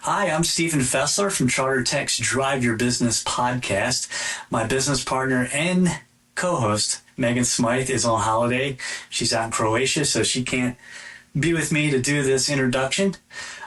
Hi, I'm Stephen Fessler from Charter Tech's Drive Your Business podcast. My business partner and co-host, Megan Smythe, is on holiday. She's out in Croatia, so she can't be with me to do this introduction.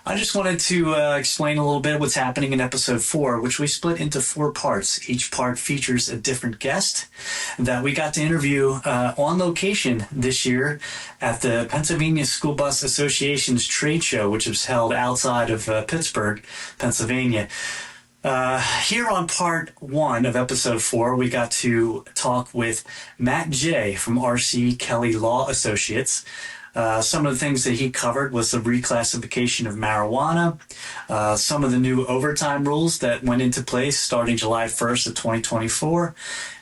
I just wanted to explain a little bit what's happening in episode 4, which we split into 4 parts. Each part features a different guest that we got to interview on location this year at the Pennsylvania School Bus Association's trade show, which was held outside of Pittsburgh, Pennsylvania. Here on part 1 of episode 4, we got to talk with Matt J. from R.C. Kelly Law Associates. Some of the things that he covered was the reclassification of marijuana, some of the new overtime rules that went into place starting July 1st of 2024,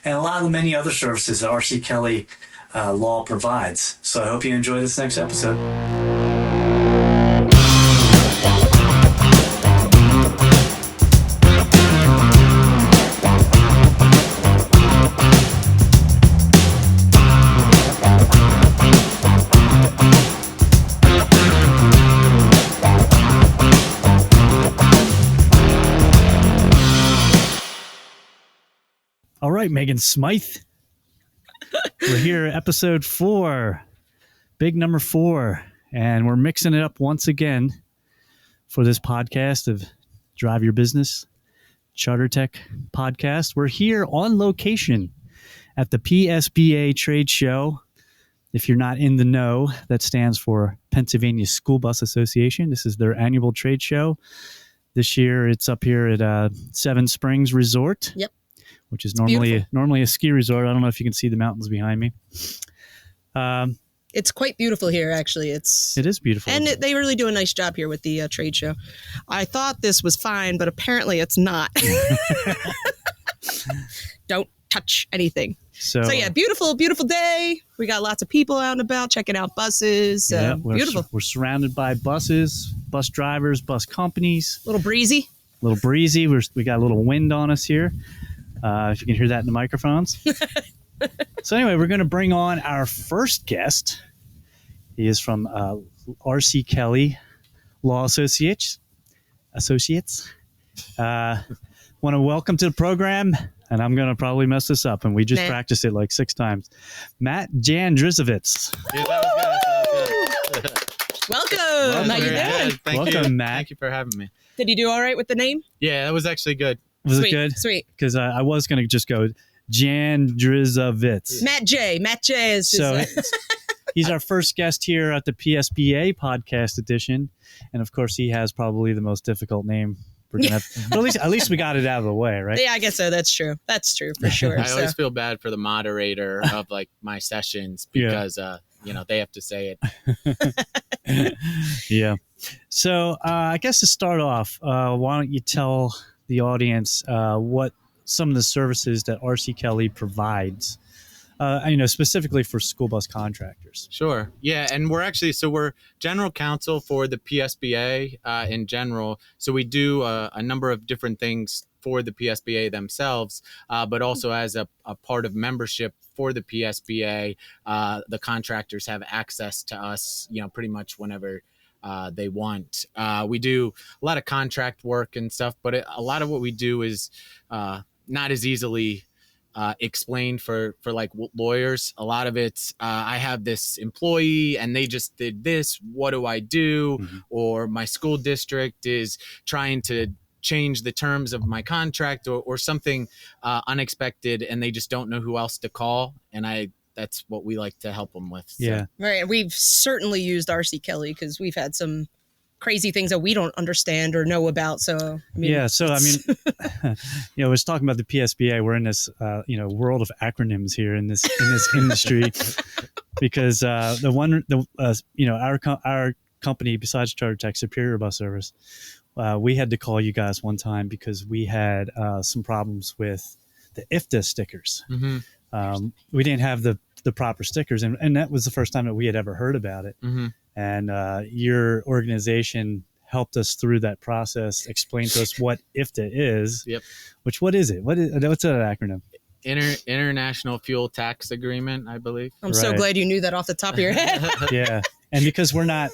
and a lot of the many other services that R.C. Kelly Law provides. So I hope you enjoy this next episode. All right, Megan Smythe. We're here, episode 4, big number 4, and we're mixing it up once again for this podcast of Drive Your Business, Charter Tech podcast. We're here on location at the PSBA trade show. If you're not in the know, that stands for Pennsylvania School Bus Association. This is their annual trade show. This year, it's up here at Seven Springs Resort. Yep. Which is normally a ski resort. I don't know if you can see the mountains behind me. It's quite beautiful here, actually. It is beautiful. And they really do a nice job here with the trade show. I thought this was fine, but apparently it's not. Don't touch anything. So yeah, beautiful, beautiful day. We got lots of people out and about checking out buses. Beautiful. We're surrounded by buses, bus drivers, bus companies. A little breezy. We got a little wind on us here. If you can hear that in the microphones. So anyway, we're going to bring on our first guest. He is from R.C. Kelly Law Associates. Want to welcome to the program, and I'm going to probably mess this up, and we just practiced it like 6 times. Matt Jandrisavitz. Yeah, that was good. Welcome. How you doing? Welcome, Matt. Thank you for having me. Did you do all right with the name? Yeah, that was actually good. Was it good? Sweet. Because I was going to just go Jandrisavitz. Matt J. is so he's our first guest here at the PSBA podcast edition, and of course he has probably the most difficult name we're gonna have. But at least we got it out of the way, right? Yeah, I guess so. That's true for sure. I always feel bad for the moderator of like my sessions because they have to say it. Yeah. So I guess to start off, why don't you tell the audience what some of the services that R.C. Kelly provides, specifically for school bus contractors. Sure. Yeah. And we're general counsel for the PSBA in general. So we do a number of different things for the PSBA themselves, but also as a part of membership for the PSBA, the contractors have access to us, pretty much whenever they want. We do a lot of contract work and stuff, but a lot of what we do is not as easily explained for like lawyers. A lot of it's I have this employee and they just did this. What do I do? Mm-hmm. Or my school district is trying to change the terms of my contract or something unexpected, and they just don't know who else to call. And that's what we like to help them with. So. Yeah. Right. We've certainly used R.C. Kelly because we've had some crazy things that we don't understand or know about. So, I was talking about the PSBA. We're in this, world of acronyms here in this industry because our company, besides Charter Tech Superior Bus Service, we had to call you guys one time because we had some problems with the IFTA stickers. Mm-hmm. We didn't have the proper stickers, and that was the first time that we had ever heard about it. Mm-hmm. And your organization helped us through that process, explain to us what IFTA is. Yep. What is it? What's that acronym? International Fuel Tax Agreement, I believe. I'm so glad you knew that off the top of your head. Yeah. And because we're not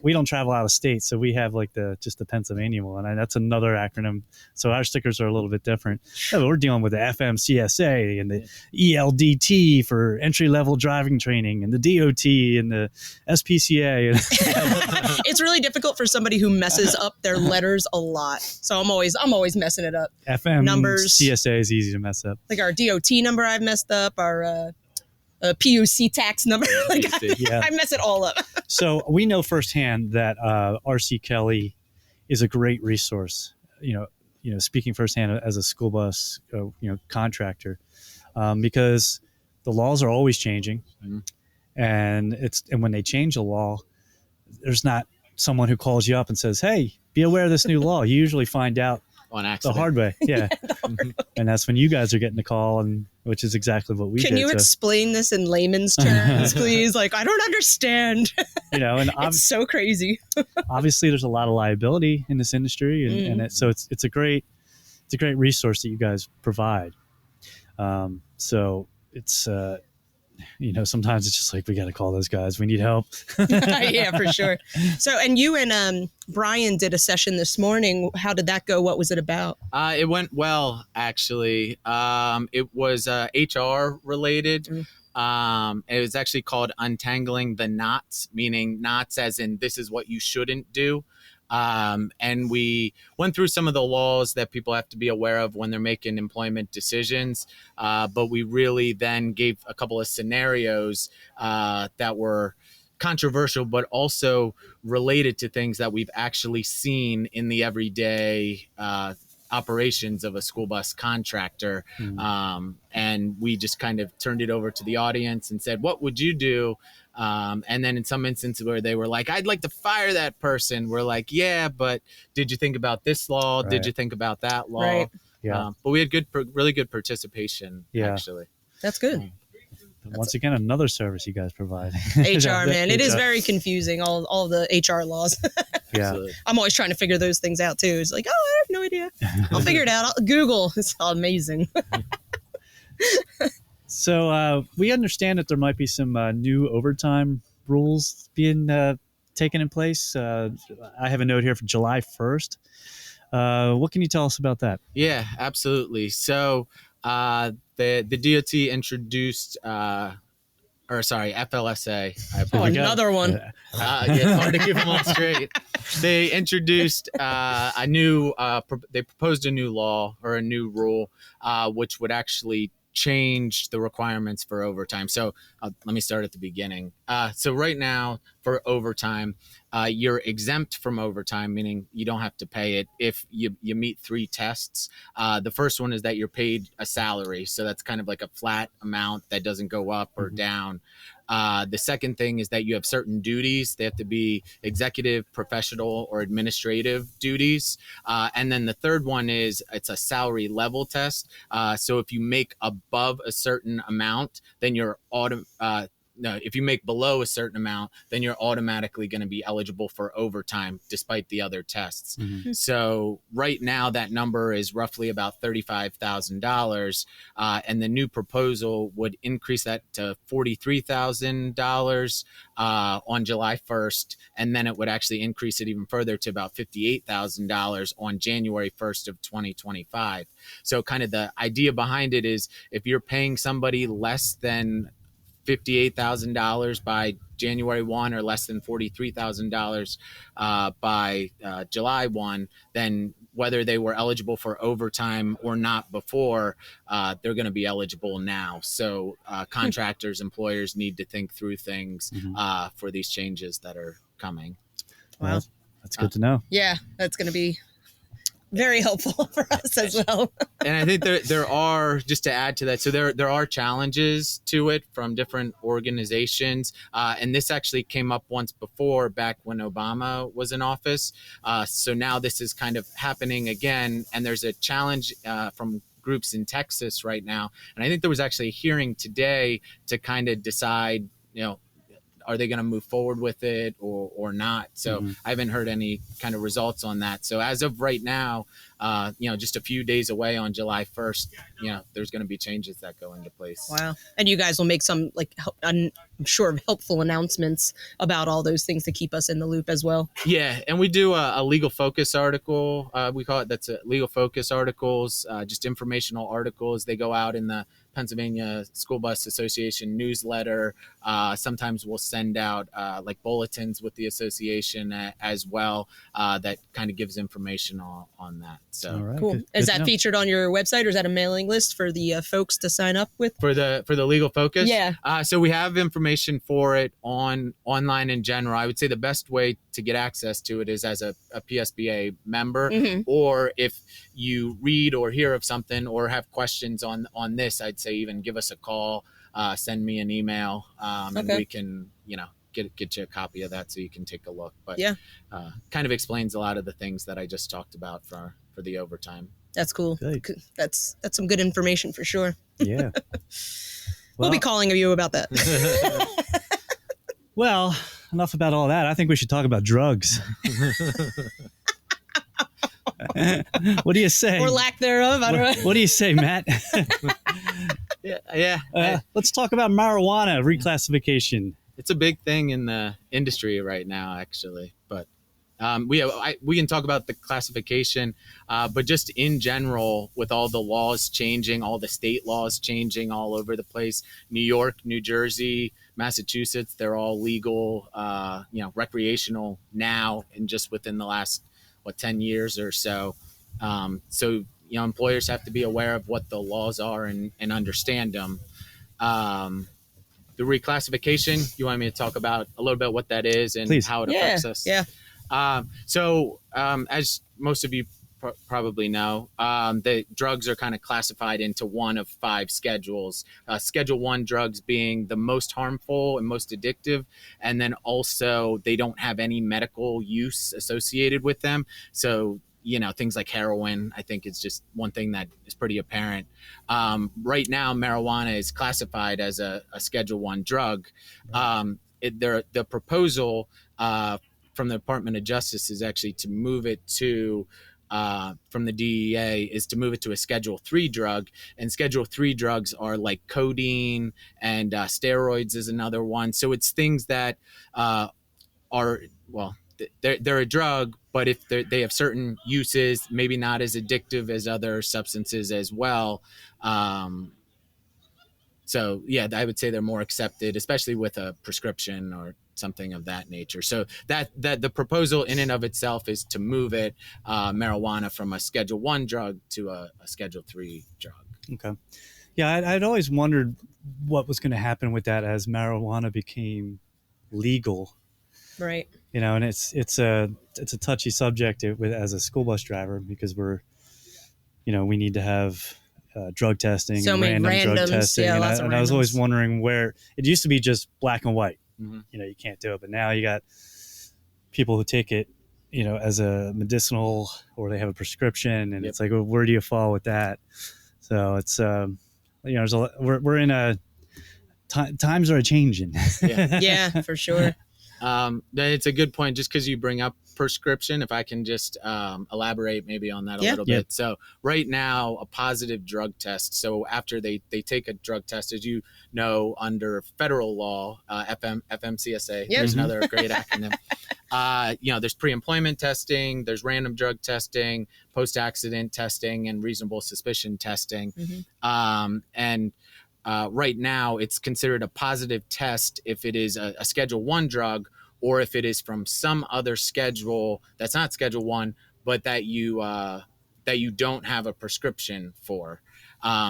we don't travel out of state, so we have like the Pennsylvania one, and that's another acronym. So our stickers are a little bit different. Yeah, but we're dealing with the FMCSA and the ELDT for entry level driving training, and the DOT and the SPCA. It's really difficult for somebody who messes up their letters a lot. So I'm always messing it up. FM numbers. CSA is easy to mess up. Like our DOT number, I've messed up. Our PUC tax number. Like I mess it all up. So we know firsthand that RC Kelly is a great resource. You know, speaking firsthand as a school bus, contractor, because the laws are always changing, and when they change a law, there's not someone who calls you up and says, "Hey, be aware of this new law." You usually find out on accident. The hard way. Yeah. And that's when you guys are getting the call, and which is exactly what we did. Can you explain this in layman's terms, please? Like, I don't understand. And it's so crazy. Obviously there's a lot of liability in this industry, and so it's a great resource that you guys provide. So it's, sometimes it's just like, we got to call those guys. We need help. Yeah, for sure. So, and you and Brian did a session this morning. How did that go? What was it about? It went well, actually. It was HR related. It was actually called Untangling the Knots, meaning knots as in this is what you shouldn't do. And we went through some of the laws that people have to be aware of when they're making employment decisions. But we really then gave a couple of scenarios that were controversial, but also related to things that we've actually seen in the everyday operations of a school bus contractor. And we just kind of turned it over to the audience and said, what would you do? And then in some instances where they were like, I'd like to fire that person. We're like, yeah, but did you think about this law? Right. Did you think about that law? Right. Yeah. But we had really good participation, actually. That's good. Once again, another service you guys provide. HR, man. It is very confusing, all the HR laws. Yeah. I'm always trying to figure those things out, too. It's like, I have no idea. I'll figure it out. I'll Google. It's amazing. So we understand that there might be some new overtime rules being taken in place. I have a note here for July 1st. What can you tell us about that? Yeah, absolutely. So the DOT introduced, FLSA. Another one. Yeah, it's hard to keep them all straight. They introduced they proposed a new law or a new rule, which would actually change the requirements for overtime. So let me start at the beginning. So right now for overtime, you're exempt from overtime, meaning you don't have to pay it if you meet 3 tests. The first one is that you're paid a salary. So that's kind of like a flat amount that doesn't go up or down. The second thing is that you have certain duties. They have to be executive, professional, or administrative duties. And then the third one is it's a salary level test. So if you make above a certain amount, then if you make below a certain amount, then you're automatically going to be eligible for overtime despite the other tests. So right now that number is roughly about $35,000. And the new proposal would increase that to $43,000 on July 1st. And then it would actually increase it even further to about $58,000 on January 1st of 2025. So kind of the idea behind it is if you're paying somebody less than $58,000 by January 1 or less than $43,000 by July 1, then whether they were eligible for overtime or not before, they're going to be eligible now. So contractors, employers need to think through things for these changes that are coming. Wow. That's good to know. Yeah, that's going to be very helpful for us as well. And I think there are, just to add to that, so there are challenges to it from different organizations. And this actually came up once before back when Obama was in office. So now this is kind of happening again. And there's a challenge from groups in Texas right now. And I think there was actually a hearing today to kind of decide, are they going to move forward with it or not? So I haven't heard any kind of results on that. So as of right now, just a few days away on July 1st, there's going to be changes that go into place. Wow. And you guys will make some, I'm sure, helpful announcements about all those things to keep us in the loop as well. Yeah. And we do a legal focus article. We call it, that's a legal focus articles, just informational articles. They go out in the Pennsylvania School Bus Association newsletter. Sometimes we'll send out like bulletins with the association as well, that kind of gives information on that. So All right, cool. good Is to that know. featured on your website, or is that a mailing list for the folks to sign up with? for the legal focus, Yeah. So we have information for it online in general. I would say the best way to get access to it is as a PSBA member, or if you read or hear of something or have questions on this, I'd say even give us a call, send me an email, and we can get you a copy of that so you can take a look. But kind of explains a lot of the things that I just talked about for the overtime. That's cool. Good. That's some good information for sure. Yeah. We'll be calling you about that. Well, enough about all that. I think we should talk about drugs. What do you say? Or lack thereof. I don't know. What do you say, Matt? Yeah. Let's talk about marijuana reclassification. It's a big thing in the industry right now, actually. But we can talk about the classification, but just in general, with all the laws changing, all the state laws changing all over the place, New York, New Jersey, Massachusetts, they're all legal, recreational now, and just within the last 10 years or so. So employers have to be aware of what the laws are and understand them. The reclassification, you want me to talk about a little bit what that is and Please. how it affects us? Yeah. As most of you probably know, the drugs are kind of classified into one of 5 schedules. Schedule 1 drugs being the most harmful and most addictive, and then also they don't have any medical use associated with them. So things like heroin, I think, is just one thing that is pretty apparent. Right now, marijuana is classified as a Schedule 1 drug. The proposal from the Department of Justice is actually to move it to, from the DEA, is to move it to a Schedule 3 drug. And Schedule 3 drugs are like codeine, and steroids is another one. So it's things that they're a drug, but if they have certain uses, maybe not as addictive as other substances as well. So yeah, I would say they're more accepted, especially with a prescription or something of that nature. So that the proposal in and of itself is to move it, marijuana, from a Schedule 1 drug to a Schedule 3 drug. Okay. Yeah, I'd always wondered what was going to happen with that as marijuana became legal. Right. And it's a touchy subject as a school bus driver, because we need to have drug testing, so and many random drug randoms, testing. yeah, And I was always wondering where it used to be just black and white. Mm-hmm. You can't do it, but now you got people who take it, as a medicinal, or they have a prescription, and it's like, well, where do you fall with that? So it's there's we're in a times are changing. Yeah, for sure. It's a good point, just because you bring up prescription, if I can just elaborate maybe on that a little bit. So right now, a positive drug test, so after they take a drug test, as you know, under federal law, FMCSA, there's another great acronym. There's pre-employment testing, there's random drug testing, post-accident testing, and reasonable suspicion testing. Right now, it's considered a positive test if it is a Schedule 1 drug, or if it is from some other schedule that's not Schedule 1, but that you don't have a prescription for.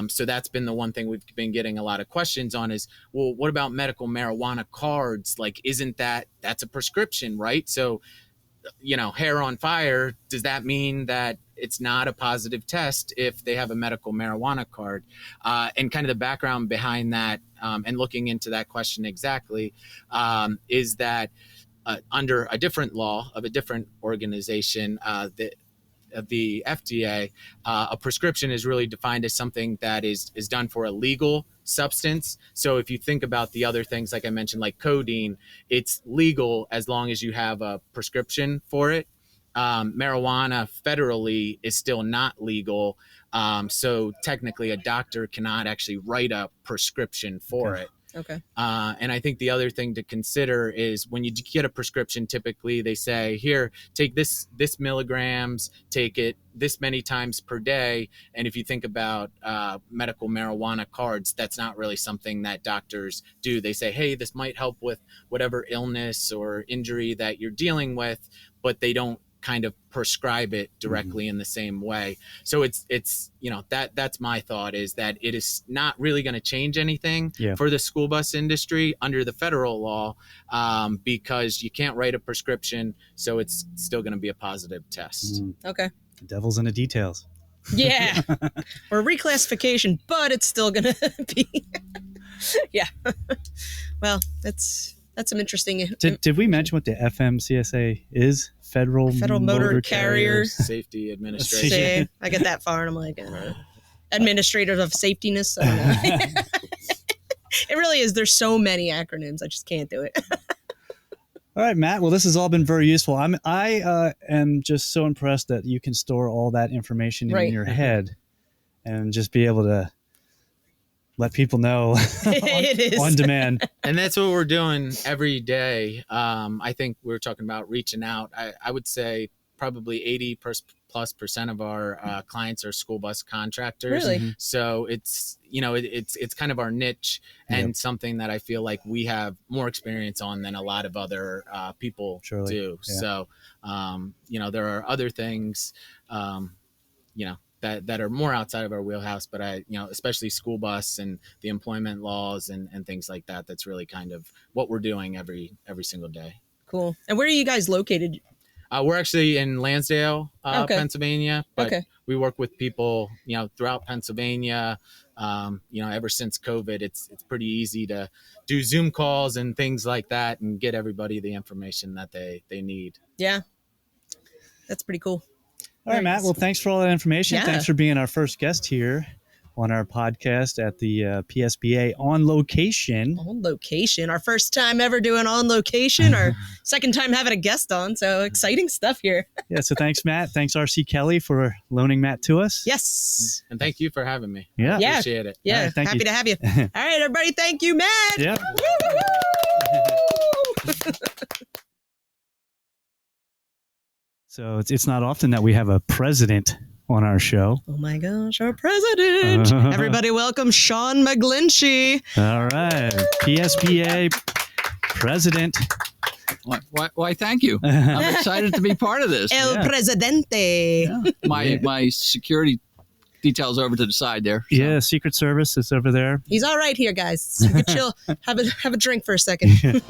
So that's been the one thing we've been getting a lot of questions on is, well, what about medical marijuana cards? Like, isn't that's a prescription, right? So, hair on fire, does that mean that it's not a positive test if they have a medical marijuana card? And kind of the background behind that, and looking into that question exactly, is that under a different law of a different organization, the FDA, a prescription is really defined as something that is done for a legal substance. So if you think about the other things, like I mentioned, like codeine, it's legal as long as you have a prescription for it. marijuana federally is still not legal. So technically a doctor cannot actually write a prescription for it. Okay. And I think the other thing to consider is when you get a prescription, typically they say, here, take this milligrams, take it this many times per day. And if you think about medical marijuana cards, that's not really something that doctors do. They say, hey, this might help with whatever illness or injury that you're dealing with, but they don't kind of prescribe it directly in the same way. So it's that's my thought, is that it is not really going to change anything for the school bus industry under the federal law, because you can't write a prescription, so it's still going to be a positive test. Okay. The devil's in the details. Yeah. Or reclassification, but it's still going to be. Yeah. Well, that's some interesting. Did we mention what the FMCSA is? Federal Motor Carriers Safety Administration. See, I get that far and I'm like, administrators of safetyness. I don't know. It really is. There's so many acronyms. I just can't do it. All right, Matt. Well, this has all been very useful. I am just so impressed that you can store all that information in your head and just be able to let people know on demand. And that's what we're doing every day. I think we're talking about reaching out. I would say probably 80+% of our clients are school bus contractors. Really? So it's kind of our niche and something that I feel like we have more experience on than a lot of other people do. Yeah. So, there are other things, that are more outside of our wheelhouse, but especially school bus and the employment laws and things like that. That's really kind of what we're doing every single day. Cool. And where are you guys located? We're actually in Lansdale, Pennsylvania, but we work with people, throughout Pennsylvania. Ever since COVID, it's pretty easy to do Zoom calls and things like that and get everybody the information that they need. Yeah. That's pretty cool. All right, Matt. Well, thanks for all that information. Yeah. Thanks for being our first guest here on our podcast at the PSBA On Location. On Location. Our first time ever doing On Location. Our second time having a guest on. So exciting stuff here. Yeah. So thanks, Matt. Thanks, RC Kelly, for loaning Matt to us. Yes. And thank you for having me. Yeah. Appreciate it. Yeah. Right, happy to have you. All right, everybody. Thank you, Matt. Yeah. So it's not often that we have a president on our show. Oh my gosh, our president. Everybody welcome Sean McGlinchey. All right. PSBA president. Why, thank you. I'm excited to be part of this. El Presidente. Yeah. My security details over to the side there. So. Yeah, Secret Service is over there. He's all right here, guys. You can chill. Have a drink for a second.